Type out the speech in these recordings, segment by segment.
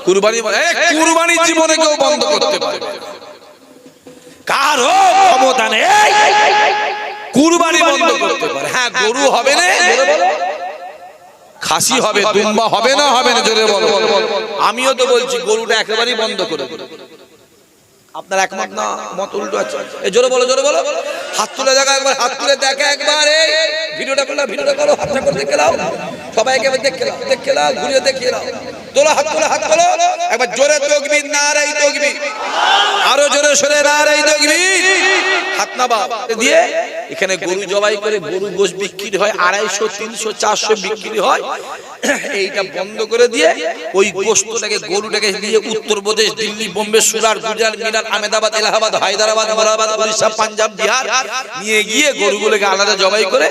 কুরবানি কুরবানি জীবনে কেউ বন্ধ করতে পারবে না, কারো ক্ষমতা নেই কুরবানি বন্ধ করতে পারে। হ্যাঁ গরু হবে না, খাসি হবে, দুম্বা হবে না, হবে না জোরে বলো। আমিও তো বলছি গরুটা একেবারেই বন্ধ করে দেব। আপনার একমত না? মত উল্টো আছে। এই জোরে বলো, জোরে বলো। হাত তুলে দেখা একবার, হাত তুলে দেখা একবার। এই ভিডিওটা করো, ভিডিওটা করো, হাতটা করে দেখে নাও সবাইকে, দেখে নাও, দেখে নাও, ঘুরিয়ে দেখিয়ে নাও। তোলো হাত, তোলো হাত, তোলো একবার জোরে তাকবীর, নারায়ে তাকবীর, আরো জোরে সরে নারায়ে তাকবীর। হাত নাবা দিয়ে এখানে গরু জবাই করে গরু গোশত বিক্রি হয় 250, 300, 400 বিক্রি হয়। এইটা বন্ধ করে দিয়ে ওই গোশতটাকে গরুটাকে নিয়ে উত্তরপ্রদেশ, দিল্লি, বোম্বে, সুরাট, গুজরাট, মিরাট, আহমেদাবাদ, এলাহাবাদ, হায়দ্রাবাদ, মোরাদাবাদ, উড়িষ্যা, পাঞ্জাব, বিহার নিয়ে গিয়ে গরুগুলোকে আলাদা জবাই করে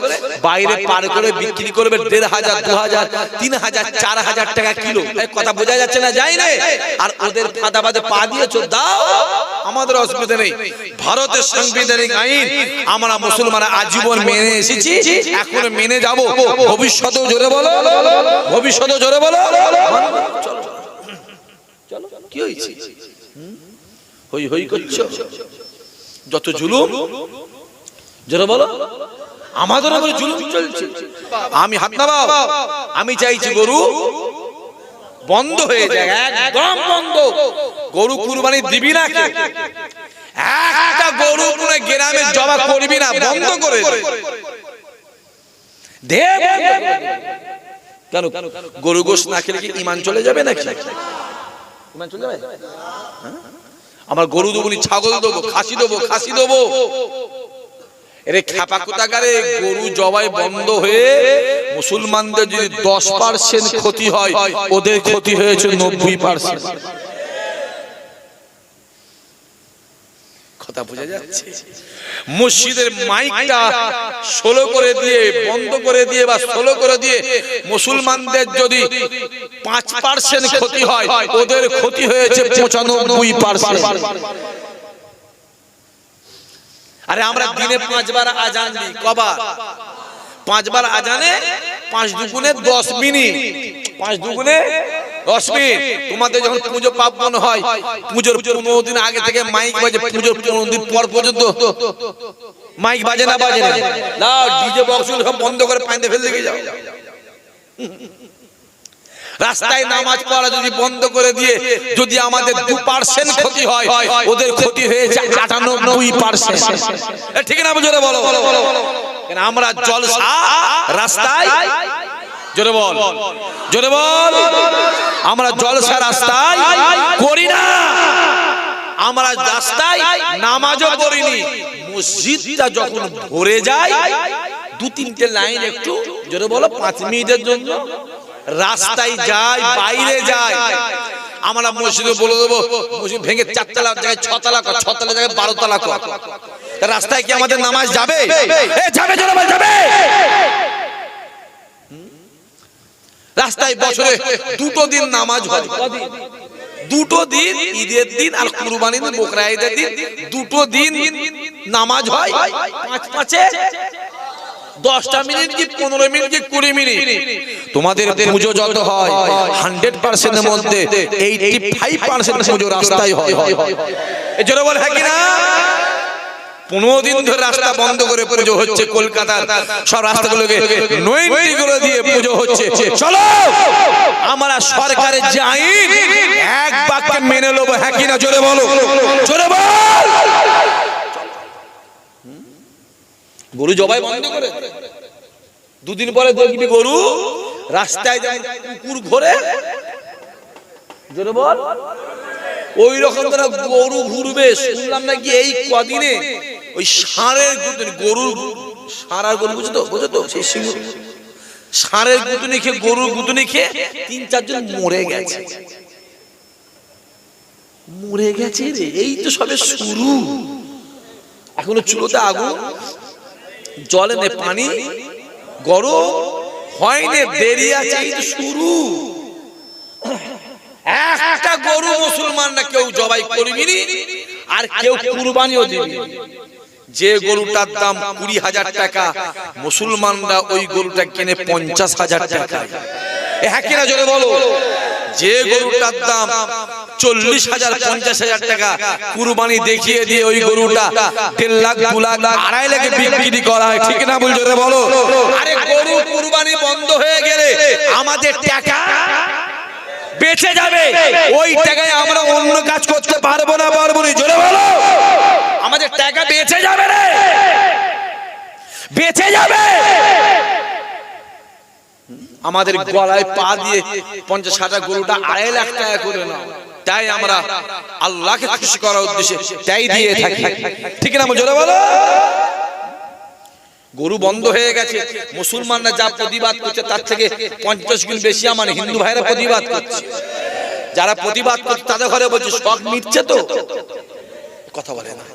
বাইরে পার করে বিক্রি করবে 1500, 2000, 3000, 4000 টাকা কিলো। কথা বোঝা যাচ্ছে না? যাই না। আর ওদের ফাঁদাবাদে পা দিয়েছো, দাও, আমাদের অসুবিধা নেই। ভারতের সাংবিধানিক আইন আমরা মুসলমানরা আজীবন মেনে এসেছি, এখন মেনে যাব ভবিষ্যতেও। জোরে বলো, ভবিষ্যতেও জোরে বলো। চলো চলো, কি হয়েছে? হই হই করছো, যত জুলুম, জোরে বলো, আমাদের উপরে জুলুম চলছে। আমি হাত নামাও, আমি চাইছি গরু বন্ধ হয়ে যায়, একদম বন্ধ। গরু কুরবানি দিবি না, একটা গরু পুরো গ্রামে জবা করবি না, বন্ধ করে দে। কেন গরু গোশত না খেলে কি ঈমান চলে যাবে নাকি? ঈমান চলে যাবে? আমার গরু দেবো, ছাগল দেবো, খাসি দেবো, খাসি দেবো। এর খেপা কোথাকারে গরু জবাই বন্ধ হয়ে মুসলমানদের যদি 10% ক্ষতি হয়, ওদের ক্ষতি হয়েছে 90%। কথা বোঝা যাচ্ছে? মসজিদের মাইকটা 16 করে দিয়ে, বন্ধ করে দিয়ে বা 16 করে দিয়ে মুসলমানদের যদি 5% ক্ষতি হয়, ওদের ক্ষতি হয়েছে 95%। আরে আমরা দিনে 5 বার আজান দিই, কবার? 5 বার আজানে 5 দুগুণে 10 মিনিট, 5 দুগুণে 10 মিনিট। তোমাদের যখন পুজো পার্বণ হয়, পুজোর 15 দিন আগে থেকে মাইক বাজে, পুজোর 15 দিন পর পর্যন্ত মাইক বাজে না, বাজে না? লাও ডিজে বক্স সব বন্ধ করে পানিতে ফেলে দিয়ে যাও। রাস্তায় নামাজ পড়া যদি বন্ধ করে দিয়ে যদি আমাদের 2% ক্ষতি হয়, ওদের ক্ষতি হয়েছে 98%। ঠিক না? জোরে বলো। কেন আমরা জলসা রাস্তায়, জোরে বল, জোরে বল, আমরা জলসা রাস্তায় করি না, আমরা রাস্তায় নামাজও পড়িনি। মসজিদটা যখন ভরে যায়, 2-3টে লাইন একটু, জোরে বলো, 5 মিনিটের জন্য রাস্তায় যায়, বাইরে যায়। আমরা মসজিদে বলে দেবো মসজিদ ভেঙে 4 তলা জায়গায় 6 তলা কর, 6 তলা জায়গায় 12 তলা কর। রাস্তায় কি আমাদের নামাজ যাবে? যাবে, জোরে বল, যাবে। রাস্তায় বছরে 2টো দিন নামাজ হয়, 2টো দিন, ঈদের দিন আর কুরবানির দিন, বকরা ঈদের দিন, 2টো দিন নামাজ হয়। 5-5-এ 10টা মিনিট কি 15 মিনিট কি 20 মিনিট। তোমাদের পুজো যত হয় 100% এর মধ্যে 85% পুজো রাস্তায় হয়। এই জোরে বল, হ্যাঁ কি না? 15 দিন ধরে রাস্তা বন্ধ করে পুজো হচ্ছে। কলকাতার সব রাস্তাগুলোকে 90 করে দিয়ে পুজো হচ্ছে। চলো আমরা সরকারের যে আইন এক বাক্যে মেনে নেব, হ্যাঁ কি না? জোরে বলো, জোরে বল। গরু জবাই বন্ধ করে 2 দিন পরে দেখবি গরু রাস্তায় যায়, কুকুর ঘোরে, জোরে বল, ওই রকম তারা গরু ঘুরবে। শুনলাম নাকি এই কদিনে ওই ষাঁড়ের গুতুনি, গরুর ষাঁড় আর গরু, বুঝো তো, বুঝো তো, সেই সিংহ ষাঁড়ের গুতুনি খেয়ে, গরুর গুতুনি খেয়ে 3-4 জন মরে গেছে। মরে গেছে রে, এই তো সবে শুরু। এখনো চুলোতে আগুন, জলে নে পানি গরম হয়নি, দেরি আছে, এই তো শুরু। একটা গরু মুসলমানরা কেউ জবাই করবি আর কেউ কুরবানিও দিবি। যে গরুটার দাম 20,000 টাকা, মুসলমানরা ওই গরুটা কিনে 50,000 টাকা। হ্যাঁ কিনা? জোরে বলো। যে গরুটার দাম 40,000 50,000 টাকা কুরবানি দেখিয়ে দিয়ে ওই গরুটা 1.5 লাখ 2 লাখ 2.5 লাখে বিক্রি করা হয়, ঠিক না বলছো রে বলো? আরে গরু কুরবানি বন্ধ হয়ে গেলে আমাদের টাকা বেঁচে যাবে, ওই টাকায় আমরা অন্য কাজ করতে পারবো না, পারবো না, জোরে বলো। আমাদের টাকা বেঁচে যাবে রে, বেঁচে যাবে। আমাদের গলায় পা দিয়ে 50-60 গরুটা 2.5 লাখ টাকা করে নাও, তাই আমরা আল্লাহকে খুশি করার উদ্দেশ্যে তাই দিয়ে থাকি, ঠিক না জোরে বলো। গরু বন্ধ হয়ে গেছে, মুসলমানরা যা প্রতিবাদ করছে তার থেকে 50 গুণ বেশি আমার হিন্দু ভাইরা প্রতিবাদ করছে। যারা প্রতিবাদ করছে তাদের ঘরে বলছে শখ মিটছে তো, কথা বলে না,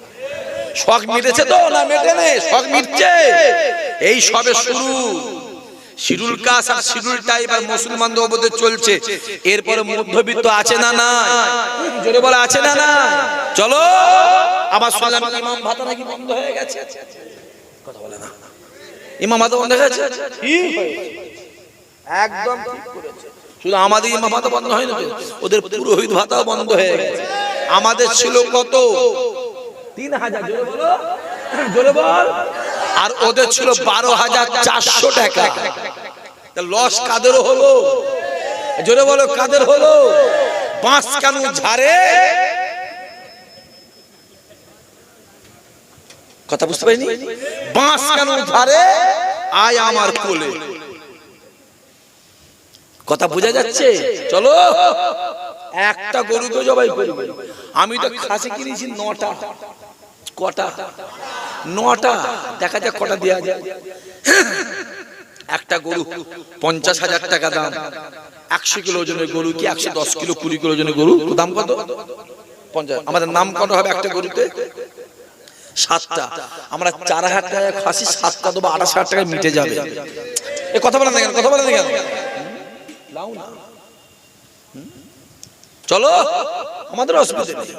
শখ মিটেছে তো না মেটে নেই, শখ মিটছে, এই সবে শুরু। শিরুল কাস আর শিরুল টাইপ আর মুসলমানদের মধ্যে চলছে, এরপরে মধ্যবিত্ত আছে না না, জোরে বলে আছে না না। চলো আবার শুনলাম ইমাম ভাতা নাকি বন্ধ হয়ে গেছে, কথা বলে না, ইমাম ভাতা বন্ধ হয়ে গেছে, একদম ঠিক করেছে। শুধু আমাদের ইমাম ভাতা বন্ধ হয়নি, ওদের পুরোহিত ভাতাও বন্ধ হয়ে গেছে। আমাদের ছিল কত 3,000, জোরে বলো, জোরে বল, আর ওদের ছিল 12,400 টাকা। লস কাদের হলো, জোরে বলো কাদের হলো? বাঁশ কেন ঝাড়ে, কথা বুঝতে পারিনি? বাঁশ কেন ঝাড়ে আয় আমার কোলে, কথা বোঝা যাচ্ছে? চলো একটা গরু তো জবাই করি, আমি তো খাসি কিনেছি 9টা, কটা 9টা, দেখা যাক কটা দেয়া যায়। একটা গরু 50,000 টাকা দাম, 100 কিলো ওজনের গরু কি 110 কিলো 20 কিলো ওজনের গরু দাম কত? 50। আমাদের নাম কত হবে একটা গরুতে? 7টা। আমরা 4,000 টাকা খাসি 7টা দেবো, 28,000 টাকায় মিটে যাবে। এ কথা বলেন না কেন, কথা বলেন না কেন? চলো আমাদের অসুবিধা নেই,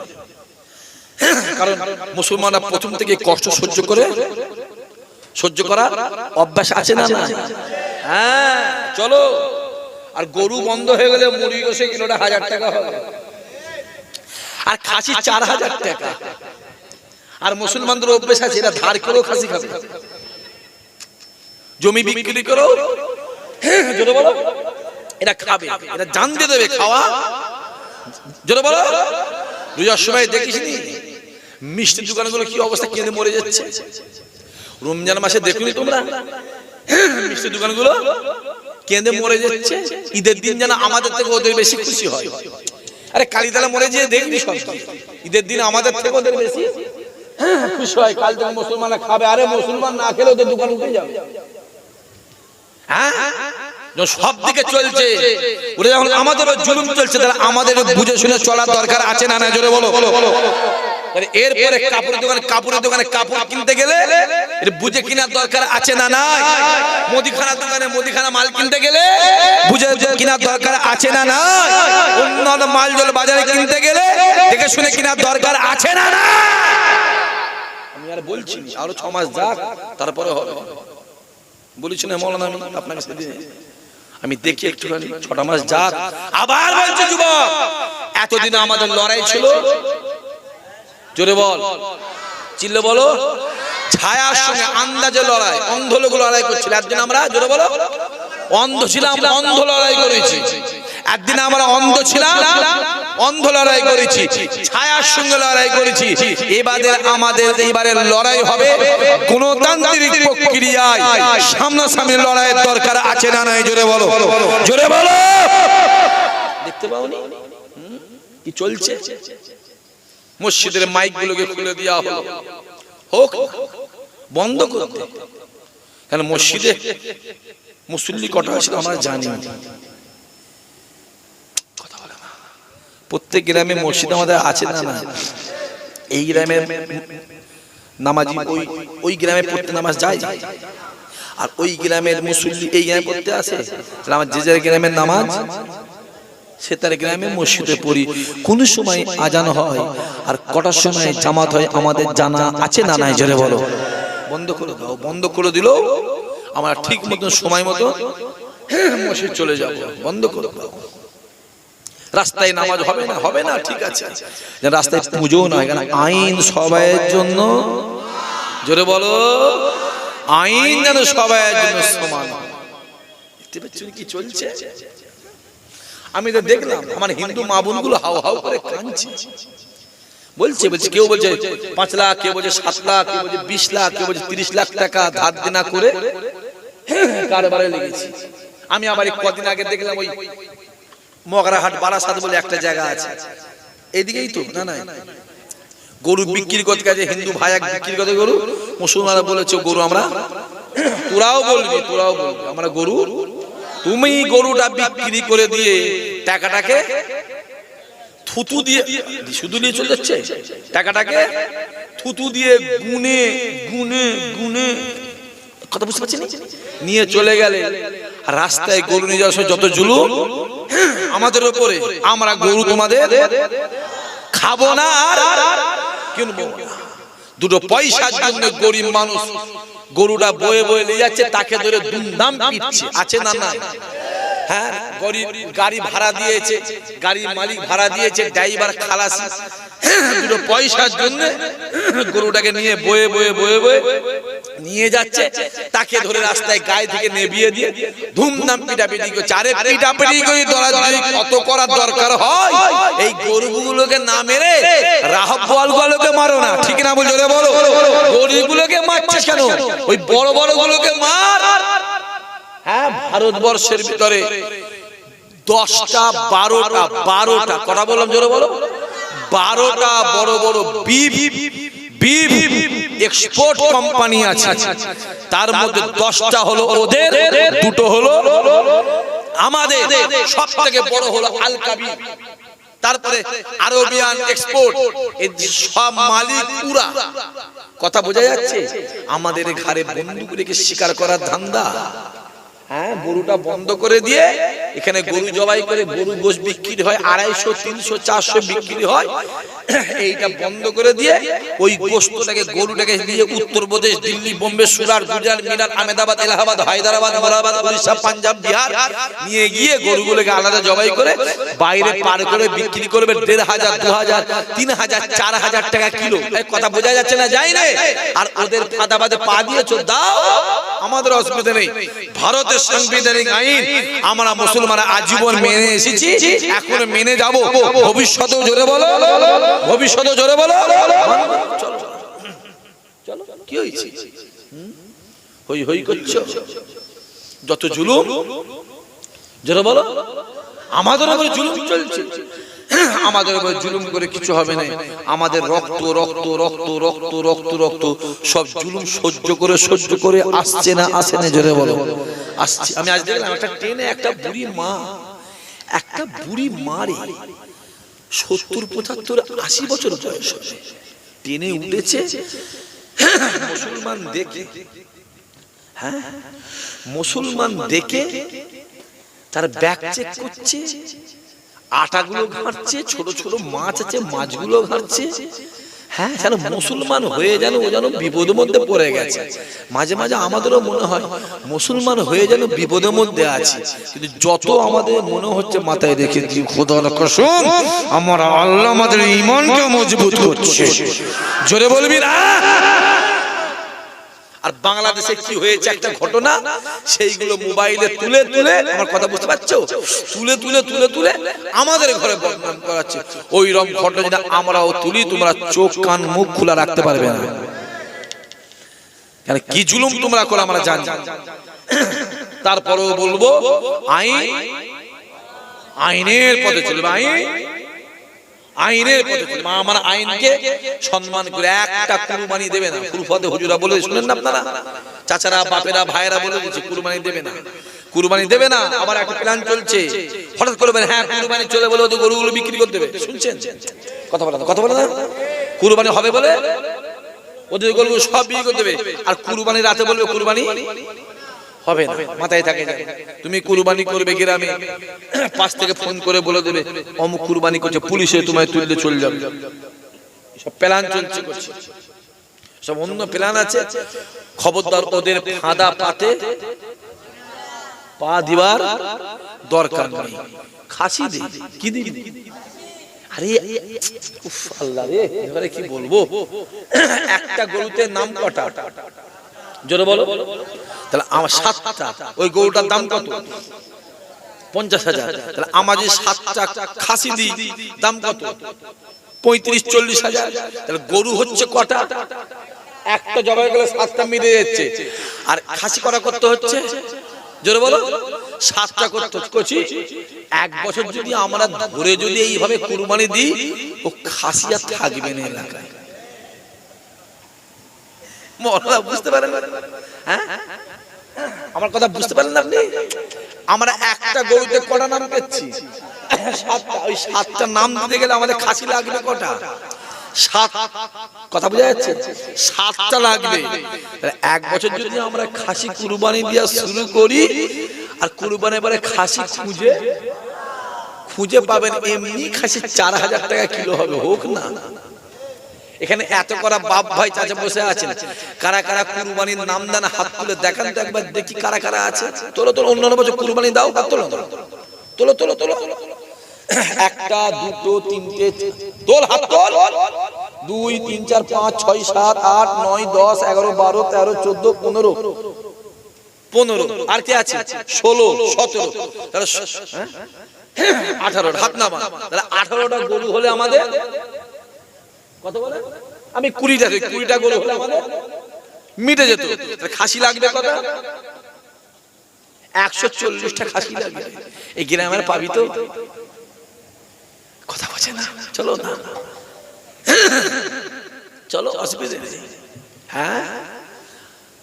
কারণ মুসলমানরা প্রথম থেকে কষ্ট সহ্য করে, সহ্য করা অভ্যাস আছে না না? হ্যাঁ চলো। আর গরু বন্ধ হয়ে গেলে মুরগি গোশে কিলোটা 1,000 টাকা হবে, আর খাসি 4,000 টাকা। আর মুসলমানদের অভ্যাস আছে এরা ধার করেও খাসি খাবে, জমি বিক্রি করো, জোরে বলো, এরা খাবে, এরা জান দিয়ে দেবে খাওয়া, জোরে বলো। রোজার সময় দেখিসনি মিষ্টির দোকানগুলো কি অবস্থা, কেঁদে মরে যাচ্ছে? রমজান মাসে দেখুনি তোমরা মিষ্টির দোকানগুলো কেঁদে মরে যাচ্ছে? ঈদের দিন যেন আমাদের থেকে ওদের বেশি খুশি হয়। আরে কালীতলা মরে যেয়ে দেখবি সব, ঈদের দিন আমাদের থেকে ওদের বেশি খুশি হয়। কাল থেকে মুসলমানরা খাবে, আরে মুসলমান না খেলে ওদের দোকান উঠে যাবে। হ্যাঁ সব দিকে চলছে, ওরা যখন আমাদের জুলুম চলছে, তাহলে আমাদের বুঝে শুনে চলার দরকার আছে না না? জোরে বলো। এরপরে কাপড়ের দোকানে কাপড় কিনতে গেলে বুঝে কেনার দরকার আছে না নাই? মুদিখানার দোকানে মুদিখানা মাল কিনতে গেলে বুঝে কেনার দরকার আছে না নাই? অন্যান্য মাল জল বাজারে কিনতে গেলে দেখে শুনে কেনার দরকার আছে না না? আমি আর বলছি আরো 6 মাস যাক তারপরে হবে, বলেছি না মৌলানা আমি আপনাকে সেদিন, আমি দেখি একটুখানি 6টা মাস যাক। আবার বলছি যুবক, এতদিন আমাদের লড়াই ছিল, জোরে বল, চিল্লে বলো, ছায়ার সঙ্গে আন্দাজে লড়াই, অন্ধ লোক লড়াই করছিল। একদিন আমরা, জোরে বলো, অন্ধ ছিলাম, অন্ধ লড়াই করেছি। একদিন আমরা অন্ধ ছিলাম, অন্ধ লড়াই করেছি, ছায়ার সঙ্গে লড়াই করেছি। এবারের লড়াই হবে গণতান্ত্রিক প্রক্রিয়ায়, সামনাসামনি লড়াইয়ের দরকার আছে না নাই? জোরে বলো, জোরে বলো। দেখতে পাওনি কি চলছে? মসজিদের মাইক গুলোকে খুলে দেওয়া হলো, হোক বন্ধ করতে, কারণ মসজিদে মুসল্লি কটা আছে আমরা জানি। প্রত্যেক গ্রামে মসজিদ আমাদের আছে না না? এই গ্রামের নামাজি ওই গ্রামে পড়তে নামাজ যায়, আর ওই গ্রামের মুসল্লি এই গ্রামে পড়তে আসে। আমার যে যার গ্রামের নামাজ সে তার গ্রামে মসজিদে পড়ি। কোন সময় আজান হয় আর কটার সময় জামাত হয় আমাদের জানা আছে না নাই? জোরে বলো। বন্ধ করে দাও, বন্ধ করে দিল আমরা ঠিক মতো সময় মতো মসজিদ চলে যাব, বন্ধ করে দাও। রাস্তায় নামাজ হবে না, হবে না, ঠিক আছে, রাস্তায় পুজো না হয়, কেন আইন সবাইয়ের জন্য, জোরে বলো, আইন যেন সবাইয়ের জন্য সমান। দেখতে পাচ্ছেন কি চলছে? আমি তো দেখলাম আমার হিন্দু মা বোনগুলো হাউ হাউ করে কাঁদছে, বলছে কেউ বলছে 5 লাখ, কেউ বলছে 7 লাখ, কেউ বলছে 20 লাখ, কেউ বলছে 30 লাখ টাকা ধার দেনা করে কারবারে লেগেছি। আমি আবার কদিন আগে দেখলাম ওই মগরাহাট বারাসাত বলে একটা জায়গা আছে, এইদিকেই তো, না না, গরু বিক্রি করতে গেছে হিন্দু ভাই এক বিক্রি করতে গরু, মুসলমানরা বলেছে গরু আমরা, তোরাও বলবি আমরা গরু, তুমি গরুটা বিক্রি করে দিয়ে টাকাটাকে থুতু দিয়ে শুধু নিয়ে চলে যাচ্ছে, টাকাটাকে থুতু দিয়ে গুনে গুনে গুনে, কথা বুঝতে পারছি, নিয়ে চলে গেলে রাস্তায় গরু নিয়ে যাওয়ার সময় যত জুলুম আমাদের উপরে, আমরা গরু তোমাদের খাবো না আর কিনবো না। দুটো পয়সার জন্য গরিব মানুষ গরুটা বয়ে বয়ে নিয়ে যাচ্ছে, তাকে ধরে দুমদাম পিটছে, আছে না না? হ্যাঁ, গরিব গাড়ি ভাড়া দিয়েছে, গাড়ির মালিক ভাড়া দিয়েছে, ড্রাইভার খালাসি, দুটো পয়সার জন্য গরুটাকে নিয়ে বয়ে বয়ে বয়ে বয়ে নিয়ে যাচ্ছে, তাকে ধরে রাস্তায় গায়ে থেকে নেবিয়ে দিয়ে ধুমধাম পিটাপিটি করছে। আরে পিটাপিটি করে দরাদরি কত করার দরকার হয়? এই গরুগুলোকে না মেরে রাহাব বোয়ালগুলোকে মারো না, ঠিক না? বলো জোরে বলো, গরুগুলোকে মারছিস কেন? ওই বড় বড় গুলোকে মার। হ্যাঁ, ভারতবর্ষের ভিতরে 10টা 12টা কথা বললাম, জোরে বলো, 12টা বড় বড় বিফ এক্সপোর্ট কোম্পানি আছে, তার মধ্যে 10টা হলো ওদের, 2টো হলো আমাদের। সবথেকে বড় হলো আল কাবির, তারপরে আরবিয়ান এক্সপোর্ট, এই সব মালিক পুরা। কথা বোঝা যাচ্ছে? আমাদের ঘরে বন্দুক রেখে শিকার করার ধান্দা। হ্যাঁ, গরুটা বন্ধ করে দিয়ে এখানে গরু জবাই করে গরু গোশ বিক্রি হয়, 250, 300, 400 বিক্রি হয়। এইটা বন্ধ করে দিয়ে ওই গোশতটাকে গরুটাকে নিয়ে উত্তরপ্রদেশ, দিল্লি, বোম্বে, সুরাট, গুজরাট, মিরাট, আহমেদাবাদ, এলাহাবাদ, হায়দ্রাবাদ, মোরাদাবাদ, উড়িষ্যা, পাঞ্জাব, বিহার নিয়ে গিয়ে গরুগুলোকে আলাদা জবাই করে বাইরে পার করে বিক্রি করবে 1500, 2000, 3000, 4000 টাকা কিলো। কথা বোঝা যাচ্ছে না? যাই না। আর ওদের ফাঁদাবাদে পা দিয়েছো, দাও, আমাদের অসুবিধা নেই। ভারতের সাংবিধানিক আইন আমরা মুসলমানরা আজীবন মেনে এসেছি, এখন মেনে যাব, ভবিষ্যতেও জোরে বলো, ভবিষ্যতেও জোরে বলো। চলো চলো, কি হয়েছে? হই হই করছো, যত জুলুম, জোরে বলো, আমাদের উপরে জুলুম চলছে। আমাদের উপরে জুলুম করে কিছু হবে না। আমাদের রক্ত রক্ত রক্ত রক্ত রক্ত রক্ত সব জুলুম সহ্য করে আসছে না, আসে না? জোরে বলো, আসছে। আমি আজ দেখলাম একটা ট্রেনে একটা বুড়ি মারে 70, 75, 80 বছর বয়স, ট্রেনে উঠেছে, মুসলমান দেখে, হ্যাঁ, মুসলমান দেখে তার ব্যাগ চেক করছে, আটাগুলো ঘাঁটছে, ছোট ছোট মাছ আছে, মাছগুলো ঘাঁটছে। হ্যাঁ, যেন মুসলমান হয়ে যেন ও যেন বিপদের মধ্যে পড়ে গেছে। মাঝে মাঝে আমাদেরও মনে হয় মুসলমান হয়ে যেন বিপদের মধ্যে আছে, কিন্তু যত আমাদের মনে হচ্ছে মাথায় রেখে দিই, খোদার কসম আমার আল্লাহ আমাদের ঈমানকে মজবুত করছে। জোরে বলবি না? আর বাংলাদেশে কি হয়েছে একটা ঘটনা, সেইগুলো মোবাইলে তুলে তুলে, আমার কথা বুঝতে পারছো, তুলে তুলে তুলে তুলে আমাদের ঘরে বদনাম করাচ্ছে। ওই রকম ঘটনা যদি আমরাও তুলি, তোমরা চোখ কান মুখ খোলা রাখতে পারবে না। কেন কি জুলুম তোমরা করো আমরা জানি। তারপরেও বলবো, আইনের পথে চলবে, আইনের পথে চলবে। আমরা আইনকে সম্মান করে একটা কুরবানি দেবে না। কুরবানি হুজুরা বলে শুনেন না আপনারা, চাচারা, বাপেরা, ভাইয়েরা বলে দিচ্ছে কুরবানি দেবে না, কুরবানি দেবে না। আবার একটা প্ল্যান চলছে, হঠাৎ করে বলেন হ্যাঁ কুরবানি চলে বলে ওদের গরুগুলো বিক্রি করে দেবে। শুনছেন কথা বলে না? কুরবানি হবে বলে ওদের গরুগুলো সব বিক্রি করে দেবে, আর কুরবানি রাতে বলবে কুরবানি হবে না। মাথায় থাকে, তুমি কুরবানি করবে গ্রামে, পাশ থেকে ফোন করে বলে দেবে অমুক কুরবানি করছে, পুলিশে তোমায় তুলতে চলে যাবে। সব প্ল্যান চলছে, সব অন্য প্ল্যান আছে। খবরদার ওদের ফাঁদা পাতে পা দিবার দরকার নেই, খাসি দে। কি দিবি? আরে উফ আল্লাহ রে, এবারে কি বলবো। একটা গরুতে নাম কটা? জোরে বলো। তাহলে আমার 7টা, ওই গরুটার দাম কত? 50,000। তাহলে আমার যে 7টা খাসি দিই, দাম কত? 35-40,000। তাহলে গরু হচ্ছে কটা? একটা জবাই গেলে 7টা মিলে যাচ্ছে। আর খাসি করা করতে হচ্ছে, জোরে বলো, 7টা করতে হচ্ছে। 1 বছর যদি আমরা ধরে যদি এইভাবে কুরবানি দিই, ও খাসি আর থাকবে না এলাকায়। মহল্লা বুঝতে পারেন? হ্যাঁ, আমার কথা বুঝতে পারেন আপনি? আমরা একটা গরুতে কটা নাম পেয়েছি? 7টা। ওই 7টা নাম দিতে গেলে আমাদের খাসি লাগবে কটা? 7। কথা বোঝা যাচ্ছে? 7টা লাগবে। 1 বছর যদি আমরা খাসি কুরবানি দেওয়া শুরু করি, আর কুরবানি এবারে খাসি খুঁজে পাবেন, এমনি খাসি 4,000 টাকা কিলো হবে, হোক না। এখানে এত করা বাপ ভাই চাচা বসে আছেন, কারা কারা কুরবানির নাম দেন হাত তুলে দেখান তো একবার দেখি কারা কারা আছে। তোলো তোলো, অন্যান্য বছর কুরবানি দাও, তোলো তোলো তোলো তোলো। 1টা 2টো 3টে, তোল, হাত তোল। 2 3 4 5 6 7 8 9 10 11 12 13 14 15। আর কি আছে? 16 17। তাহলে 18। হাত নামা। তাহলে 18টা গরু হলে আমাদের কত বলে? আমি 20টা গরু হলে আমাদের মিটে যেত। খাসি লাগবে কত? 140টা খাসি লাগবে। এই গ্রামের পাবি তো? কথা বলছে না, চলো না, চলো, অসুবিধা নেই। হ্যাঁ,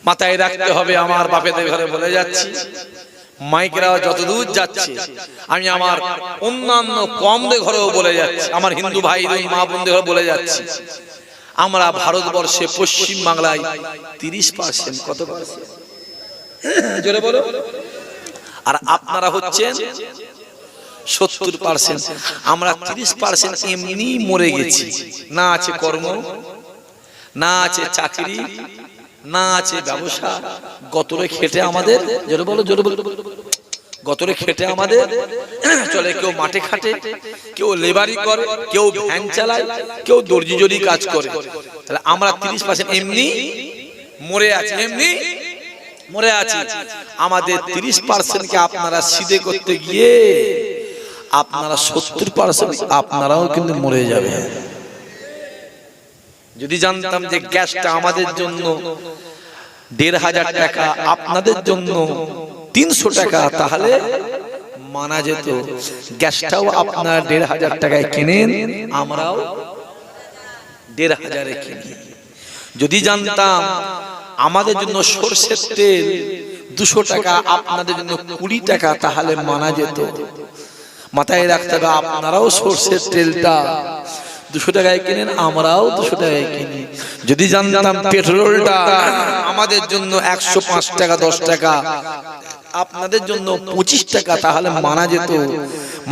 মাথায় রাখতে হবে। আমার বাপেদের ঘরে বলে যাচ্ছি, মাইকেরা যতদূর যাচ্ছে, আমি আমার অন্যান্য কমদের ঘরেও বলে যাচ্ছি, আমার হিন্দু ভাই মা বোনদের ঘরে বলে যাচ্ছি, আমরা ভারতবর্ষে পশ্চিম বাংলায় 30%। কত পার্সেন্ট? জোরে বলো। আর আপনারা হচ্ছেন 70%। আমরা 30% এমনি মরে গেছি। না আছে কর্ম, না আছে চাকরি, না আছে ব্যবসা। গতরে খেটে আমাদের, জোরে বলো জোরে বলো, গতরে খেটে আমাদের চলে। কেউ মাঠে খাটে, কেউ লেবারি করে, কেউ ভ্যান চালায়, কেউ দর্জি জরি কাজ করে। তাহলে আমরা 30% এমনি মরে আছি, এমনি মরে আছি। আমাদের 30%কে আপনারা সিধে করতে গিয়ে আপনারা 70% আপনারাও কিন্তু মরে যাবে। যদি জানতাম যে গ্যাসটা আমাদের জন্য 1,500 টাকা, আপনাদের জন্য 300 টাকা, তাহলে মানা যেত। গ্যাসটাও আপনারা 1,500 টাকায় কেনেন, আমরাও 1,500-এ কিনি। যদি জানতাম আমাদের জন্য সরষের তেল 200 টাকা, আপনাদের জন্য 20 টাকা, তাহলে মানা যেত। মাথায় রাখতে হবে, আপনারাও সরষের তেলটা 200 টাকায় কিনেন, আমরাও 200 টাকায় কিনি। যদি জানতাম পেট্রোলটা আমাদের জন্য 105 টাকা 10 টাকা, আপনাদের জন্য 25 টাকা, তাহলে মানা যেত।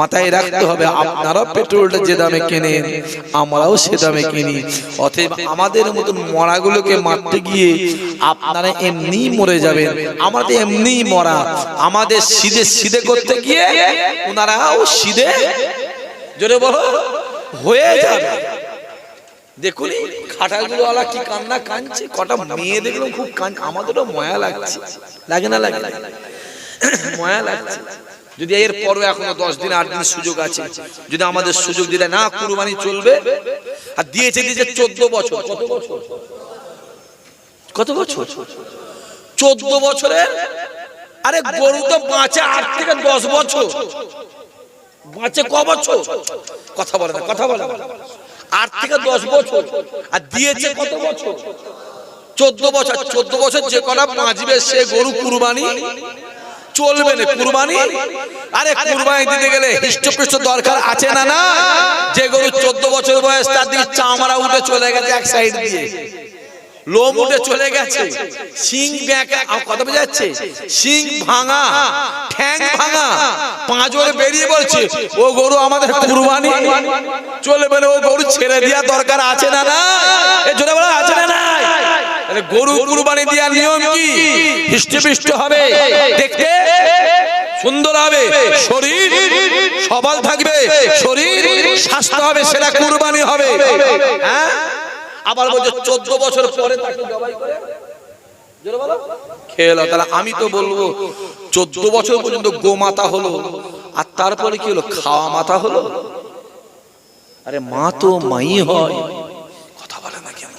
মাথায় রাখতে হবে, আপনারাও পেট্রোলটা যে দামে কেনেন, আমরাও সে দামে কিনি। অতএব আমাদের মতন মরাগুলোকে মারতে গিয়ে আপনারা এমনি মরে যাবেন। আমাদের এমনি মরা, আমাদের সিধে সিধে করতে গিয়ে ওনারাও সিধে, জোরে বলো, হয়ে যাবে। দেখুন খাটাগুলো আলা কি কান্না কাঁদছে, কটা মেয়ে দেখলাম খুব কাঁদছে, আমাদেরও মায়া লাগছে, লাগে না লাগে? মায়া লাগছে। যদি এর পরও এখনো 10 দিন 8 দিন সুযোগ আছে, যদি আমাদের সুযোগ দিলে না কুরবানি চলবে। আর দিয়েছে 14 বছর। কত বছর? কত বছর? 14 বছরের। আরে গরু তো বাঁচে 8 থেকে 10 বছর। বাঁচে ক বছর? কথা বলে না, কথা বলে না। 8 থেকে 10 বছর। আর দিয়েছে কত বছর? 14 বছর। 14 বছর যে কটা বাঁচবে সে গরু কুরবানি চলবে না। কুরবানি, আরে কুরবানি দিতে গেলে হৃষ্টপুষ্ট দরকার আছে না? না, যে গরু 14 বছর বয়স, তার দিকে চামড়া উঠে চলে গেছে এক সাইড দিয়ে, লোম উঠে চলে গেছে, শিং ব্যাকা, কথা বোঝা যাচ্ছে, শিং ভাঙা, ঠ্যাং ভাঙা, পাঁজর বেরিয়ে পড়ছে, ও গরু আমাদের কুরবানি চলবে না। ও গরু ছেড়ে দেওয়া দরকার আছে না? না, এ জোরে বলা আছে না? না, গরু কুরবানি দেওয়ার নিয়ম কি? হৃষ্টপুষ্ট হবে দেখতে সুন্দর হবে, শরীর সবল থাকবে, শরীর স্বাস্থ্য হবে, সেটা কুরবানি হবে। হ্যাঁ, আবার বলছে 14 বছর পরে তাকে জবাই করে খেলো। তাহলে আমি তো বলবো 14 বছর পর্যন্ত গোমাতা হলো, আর তারপরে কি হলো? খাওয়া মাথা হলো। আরে মা তো মাই হয়, কথা বলে না কেন?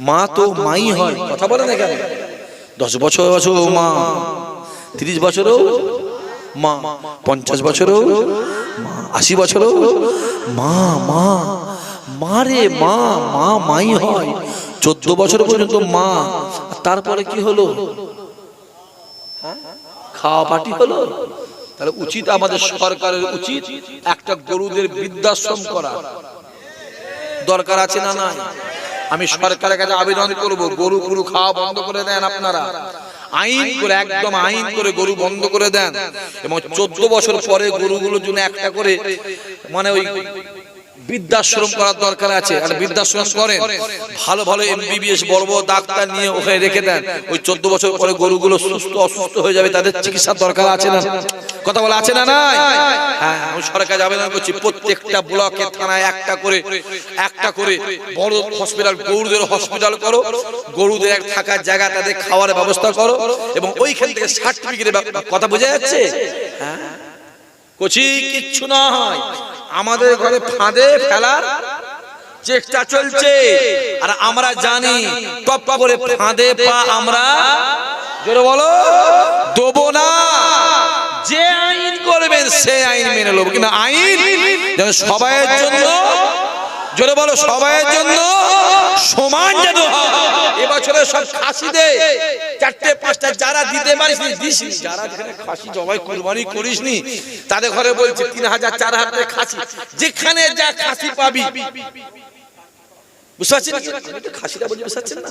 মা তো মাই হয়, কথা বলে না কেন? 10 বছর মা, 30 বছরও মা, 50 বছরও মা, 80 বছরও মা। মা মারে মা, মা মাই হয় 14 বছর পর্যন্ত মা। তারপরে কি হলো? খাওয়া পাটি হলো। তাহলে উচিত আমাদের সরকারের উচিত একটা গরুদের বৃদ্ধাশ্রম করা দরকার আছে না নাই? আমি সরকারের কাছে আবেদন করব, গরু খাওয়া বন্ধ করে দেন আপনারা, আইন করে, একদম আইন করে গরু বন্ধ করে দেন। এবং 14 বছর পরে গরুগুলোর জন্য একটা করে মানে ওই বৃদ্ধাশ্রম করার দরকার আছে। আর বৃদ্ধাশ্রম করেন, ভালো ভালো MBBS বড় বড় ডাক্তার নিয়ে ওখানে রেখে দেন। ওই 14 বছর পরে গরুগুলো সুস্থ অসুস্থ হয়ে যাবে, তাদের চিকিৎসার দরকার আছে না? কথা বলা আছে না নাই? হ্যাঁ, আমি সরকার আবেদন করছি প্রত্যেকটা ব্লকে থানায় একটা করে বড় হসপিটাল, গরুদের হসপিটাল করো, গরুদের থাকার জায়গা, তাদের খাওয়ার ব্যবস্থা করো, এবং ওইখান থেকে সার্টিফিকেট, কথা বোঝা যাচ্ছে? হ্যাঁ, কোচি কিচ্ছু না হয়, আমাদের ঘরে ফাঁদে ফেলার চেষ্টা চলছে, আর আমরা জানি টপ করে ফাঁদে পা আমরা জোরে বলো দেবো না। যে আইন করবেন সে আইন মেনে নেব, কিন্তু আইন যেন সবাইয়ের জন্য, জোরে বলো সবাইয়ের জন্য সমান যেন হয়। এবছরে সব খাসিদের 4টে 5টা যারা দিতে পারিস দিস, যারা যেখানে খাসি জবাই কুরবানি করিসনি তাদের ঘরে বলছে 3000 4000 খাসি, যেখানে যা খাসি পাবি, বুঝতে পারছেন? খাসিটা বলছি, বুঝতে পারছেন না?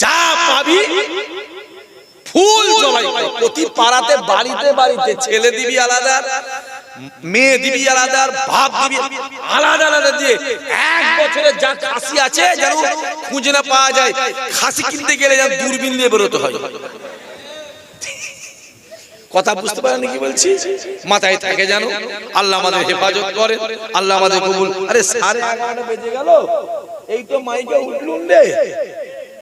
যা পাবি ফুল জবাই কর। প্রতি পাড়াতে বাড়িতে বাড়িতে ছেলে দিবি আলাদা, মেয়ে দিবি আলাদা, বাপ দিবি আলাদা আলাদা দিয়ে 1 বছরে যা খাসি আছে যেন খুঁজে না পাওয়া যায়। খাসি কিনতে গেলে যেন দূরবীন নিয়ে বেরোতে হয়। কথা বুঝতে পারেন কি বলছি? মাথায় থাকে জানো। আল্লাহ আমাদের হেফাজত করে, আল্লাহ আমাদের কবুল। আরে 11:30 বেজে গেল, এই তো মাইকে উঠলুন রে।